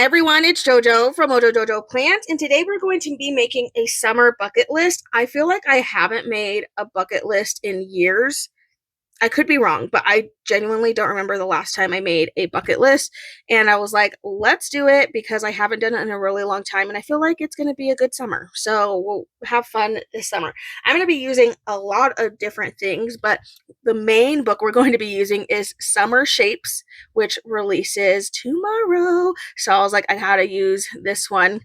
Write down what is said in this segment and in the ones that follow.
Hi everyone, it's JoJo from Mojo Jojo Plant, and today we're going to be making a summer bucket list. I feel like I haven't made a bucket list in years. I could be wrong, but I genuinely don't remember the last time I made a bucket list. And I was like, let's do it because I haven't done it in a really long time. And I feel like it's going to be a good summer. So we'll have fun this summer. I'm going to be using a lot of different things, but the main book we're going to be using is Summer Shapes, which releases tomorrow. So I was like, I gotta use this one,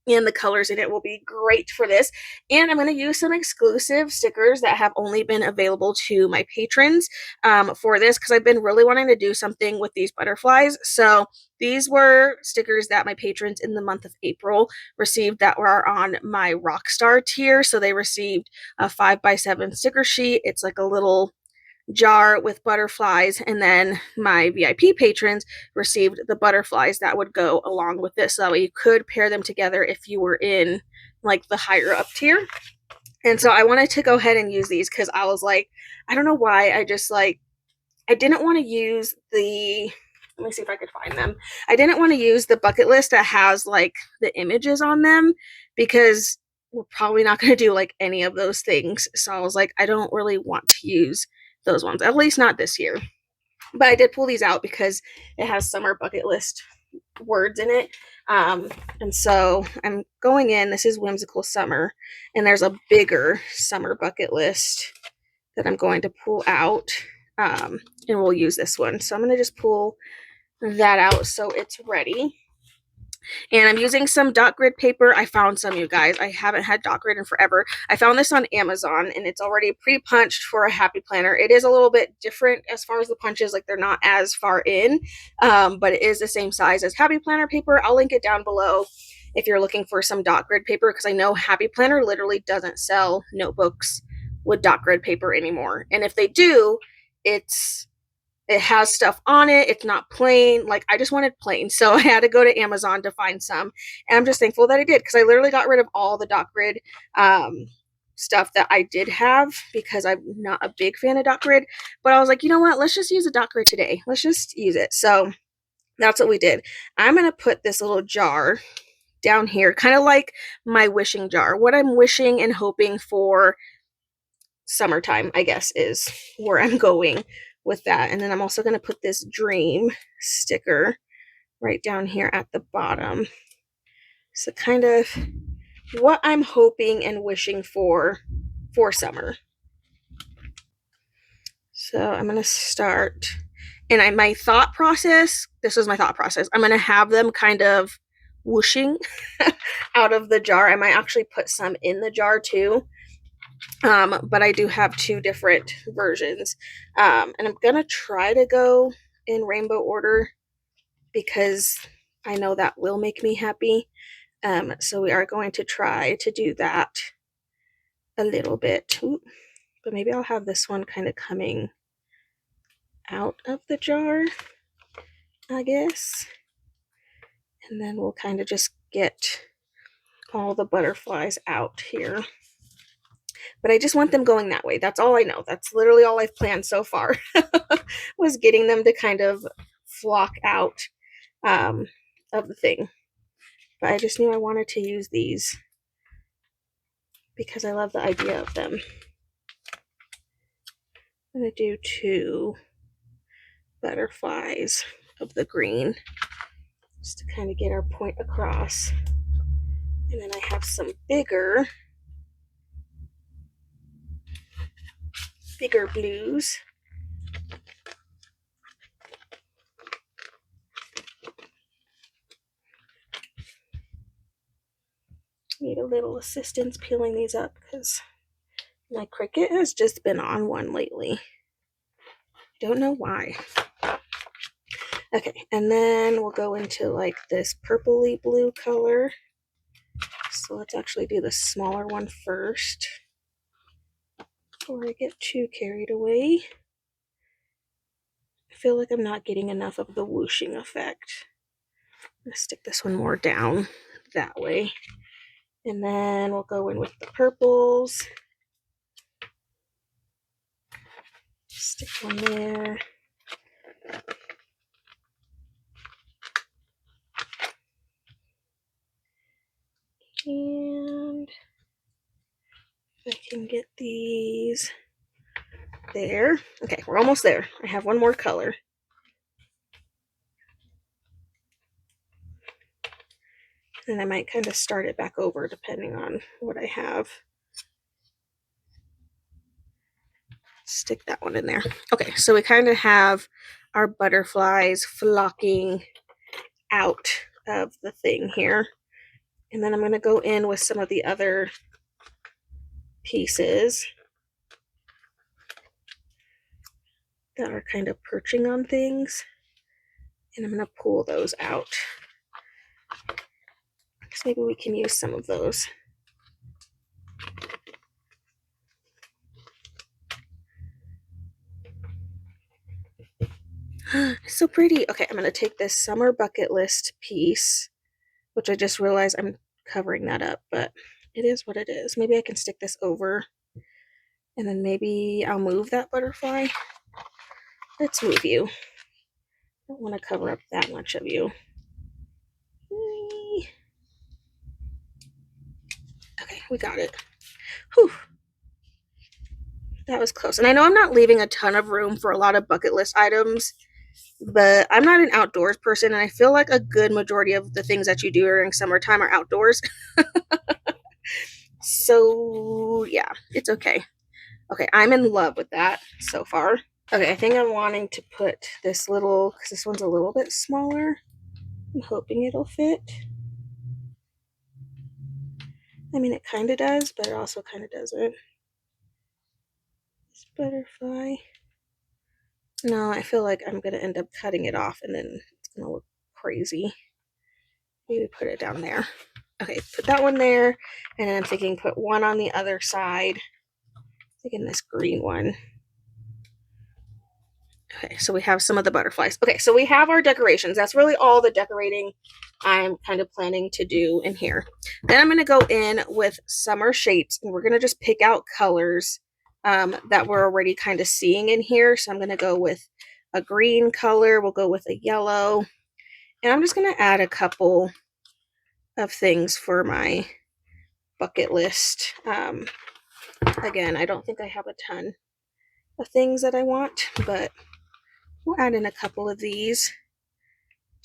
and the colors in it will be great for this. And I'm going to use some exclusive stickers that have only been available to my patrons for this, because I've been really wanting to do something with these butterflies. So these were stickers that my patrons in the month of April received that were on my Rockstar tier. So they received a 5x7 sticker sheet. It's like a little jar with butterflies, and then my VIP patrons received the butterflies that would go along with this, so that way you could pair them together if you were in like the higher up tier. And so I wanted to go ahead and use these because I was like, I don't know why, I just like, I didn't want to use the, let me see if I could find them. I didn't want to use the bucket list that has like the images on them, because we're probably not going to do like any of those things. So I was like, I don't really want to use those ones, at least not this year. But I did pull these out because it has summer bucket list words in it. And so I'm going in, this is Whimsical Summer, and there's a bigger summer bucket list that I'm going to pull out, and we'll use this one. So I'm going to just pull that out so it's ready. And I'm using some dot grid paper. I found some, you guys. I haven't had dot grid in forever. I found this on Amazon, and it's already pre-punched for a happy planner. It is a little bit different as far as the punches, like they're not as far in, but it is the same size as happy planner paper. I'll link it down below if you're looking for some dot grid paper, because I know Happy Planner literally doesn't sell notebooks with dot grid paper anymore. And if they do, it has stuff on it. It's not plain. Like, I just wanted plain. So I had to go to Amazon to find some. And I'm just thankful that I did, because I literally got rid of all the dot grid stuff that I did have, because I'm not a big fan of dot grid. But I was like, you know what? Let's just use a dot grid today. Let's just use it. So that's what we did. I'm going to put this little jar down here, kind of like my wishing jar. What I'm wishing and hoping for summertime, I guess, is where I'm going with that. And then I'm also going to put this dream sticker right down here at the bottom. So kind of what I'm hoping and wishing for summer. So I'm going to start, and my thought process, this was my thought process, I'm going to have them kind of whooshing out of the jar. I might actually put some in the jar too. But I do have two different versions. And I'm going to try to go in rainbow order, because I know that will make me happy. So we are going to try to do that a little bit. Ooh, but maybe I'll have this one kind of coming out of the jar, I guess. And then we'll kind of just get all the butterflies out here. But I just want them going that way. That's all I know. That's literally all I've planned so far, was getting them to kind of flock out of the thing. But I just knew I wanted to use these because I love the idea of them. I'm going to do 2 butterflies of the green, just to kind of get our point across. And then I have some bigger blues. Need a little assistance peeling these up, because my Cricut has just been on one lately. Don't know why. Okay, and then we'll go into like this purpley blue color. So let's actually do the smaller one first, before I get too carried away. I feel like I'm not getting enough of the whooshing effect. I'm going to stick this one more down that way. And then we'll go in with the purples. Stick one there. can get these there. Okay, we're almost there. I have one more color. And I might kind of start it back over depending on what I have. Stick that one in there. Okay, so we kind of have our butterflies flocking out of the thing here. And then I'm going to go in with some of the other pieces that are kind of perching on things. And I'm going to pull those out. So maybe we can use some of those. It's so pretty. Okay, I'm going to take this summer bucket list piece, which I just realized I'm covering that up, but it is what it is. Maybe I can stick this over, and then maybe I'll move that butterfly. Let's move you. I don't want to cover up that much of you. Okay, we got it. Whew. That was close. And I know I'm not leaving a ton of room for a lot of bucket list items, but I'm not an outdoors person, and I feel like a good majority of the things that you do during summertime are outdoors. So yeah, it's okay. Okay, I'm in love with that so far. Okay, I think I'm wanting to put this little, because this one's a little bit smaller. I'm hoping it'll fit. I mean, it kind of does, but it also kind of doesn't. This butterfly. No, I feel like I'm going to end up cutting it off, and then it's going to look crazy. Maybe put it down there. Okay, put that one there, and then I'm thinking put one on the other side. I'm thinking this green one. Okay, so we have some of the butterflies. Okay, so we have our decorations. That's really all the decorating I'm kind of planning to do in here. Then I'm going to go in with summer shapes, and we're going to just pick out colors that we're already kind of seeing in here. So I'm going to go with a green color. We'll go with a yellow. And I'm just going to add a couple of things for my bucket list. Again, I don't think I have a ton of things that I want, but we'll add in a couple of these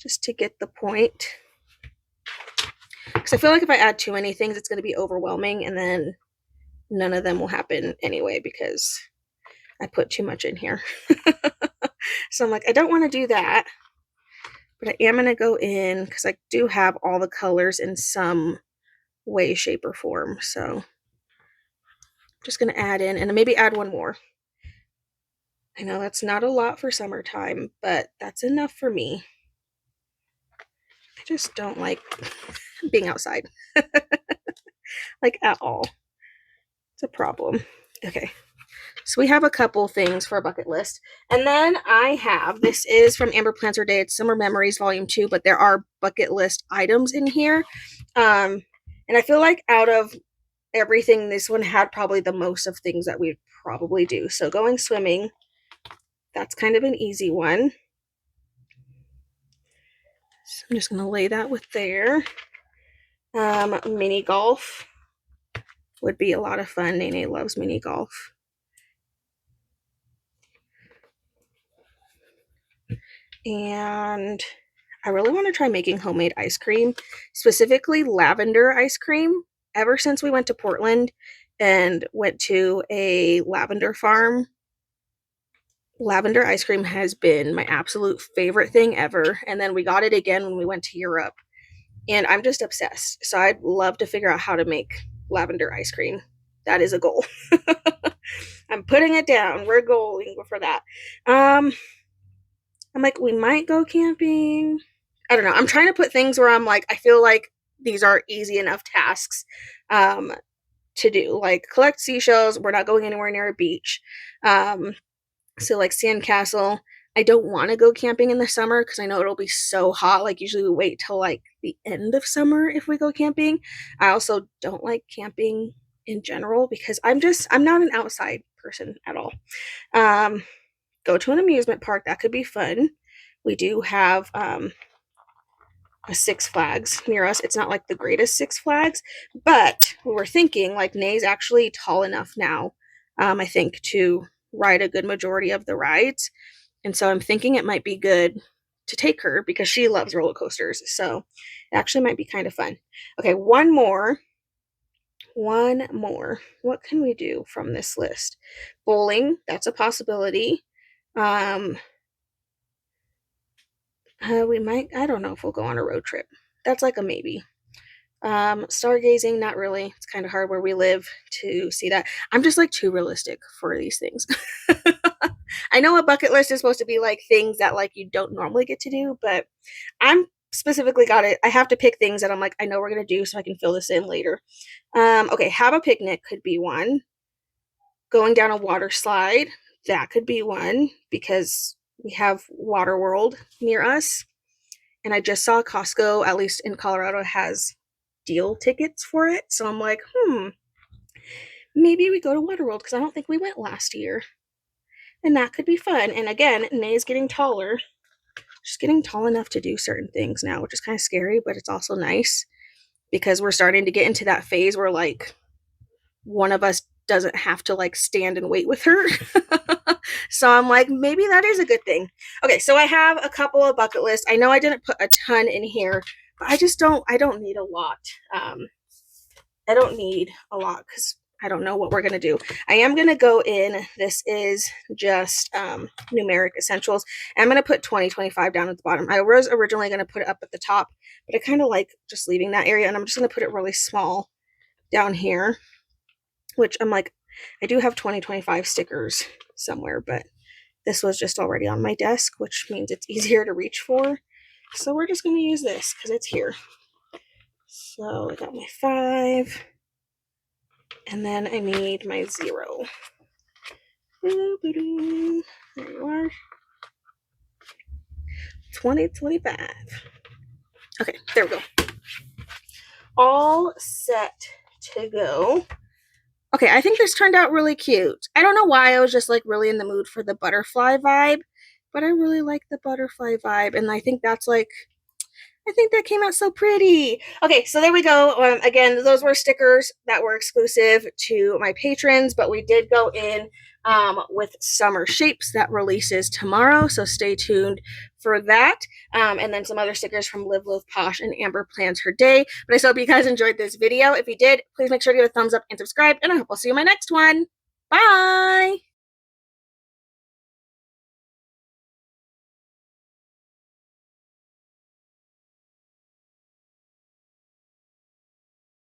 just to get the point. Because I feel like if I add too many things, it's going to be overwhelming, and then none of them will happen anyway because I put too much in here. So I'm like, I don't want to do that, but I am going to go in because I do have all the colors in some way, shape, or form. So I'm just going to add in, and maybe add one more. I know that's not a lot for summertime, but that's enough for me. I just don't like being outside. Like at all. It's a problem. Okay. So we have a couple things for a bucket list. And then I have, this is from Amber Plans Her Day. It's Summer Memories Volume 2, but there are bucket list items in here. And I feel like out of everything, this one had probably the most of things that we'd probably do. So going swimming, that's kind of an easy one. So I'm just going to lay that with there. Mini golf would be a lot of fun. Nene loves mini golf. And I really want to try making homemade ice cream, specifically lavender ice cream. Ever since we went to Portland and went to a lavender farm, lavender ice cream has been my absolute favorite thing ever. And then we got it again when we went to Europe, and I'm just obsessed. So I'd love to figure out how to make lavender ice cream. That is a goal. I'm putting it down. We're going for that. I'm like, we might go camping. I don't know. I'm trying to put things where I'm like, I feel like these are easy enough tasks to do. Like collect seashells. We're not going anywhere near a beach. So like sandcastle. I don't want to go camping in the summer because I know it'll be so hot. Like usually we wait till like the end of summer if we go camping. I also don't like camping in general because I'm not an outside person at all. Go to an amusement park. That could be fun. We do have a Six Flags near us. It's not like the greatest Six Flags, but we were thinking like Nay's actually tall enough now, I think, to ride a good majority of the rides. And so I'm thinking it might be good to take her because she loves roller coasters. So it actually might be kind of fun. Okay, one more. One more. What can we do from this list? Bowling, that's a possibility. We might, I don't know if we'll go on a road trip. That's like a maybe. Stargazing, not really. It's kind of hard where we live to see that. I'm just like too realistic for these things. I know a bucket list is supposed to be like things that like you don't normally get to do, but I'm specifically got it. I have to pick things that I'm like, I know we're going to do so I can fill this in later. Okay, have a picnic could be one. Going down a water slide, that could be one because we have Water World near us. And I just saw Costco, at least in Colorado, has deal tickets for it. So I'm like, maybe we go to Waterworld because I don't think we went last year. And that could be fun. And again, Nay's getting taller. She's getting tall enough to do certain things now, which is kind of scary, but it's also nice because we're starting to get into that phase where like one of us doesn't have to like stand and wait with her. So I'm like, maybe that is a good thing. Okay, so I have a couple of bucket lists. I know I didn't put a ton in here, but I don't need a lot. I don't need a lot because I don't know what we're going to do. I am going to go in. This is just numeric essentials. I'm going to put 2025 down at the bottom. I was originally going to put it up at the top, but I kind of like just leaving that area. And I'm just going to put it really small down here, which I'm like, I do have 2025 stickers somewhere, but this was just already on my desk, which means it's easier to reach for. So we're just going to use this because it's here. So I got my 5. And then I need my 0. There you are. 2025. Okay, there we go. All set to go. Okay, I think this turned out really cute. I don't know why I was just like really in the mood for the butterfly vibe, but I really like the butterfly vibe. And I think that's like, I think that came out so pretty. Okay, so there we go. Again, those were stickers that were exclusive to my patrons, but we did go in with Summer Shapes that releases tomorrow, so stay tuned for that. And then some other stickers from Live Love Posh and Amber Plans Her Day. But I hope you guys enjoyed this video. If you did, please make sure to give it a thumbs up and subscribe, and I hope I'll see you in my next one. Bye!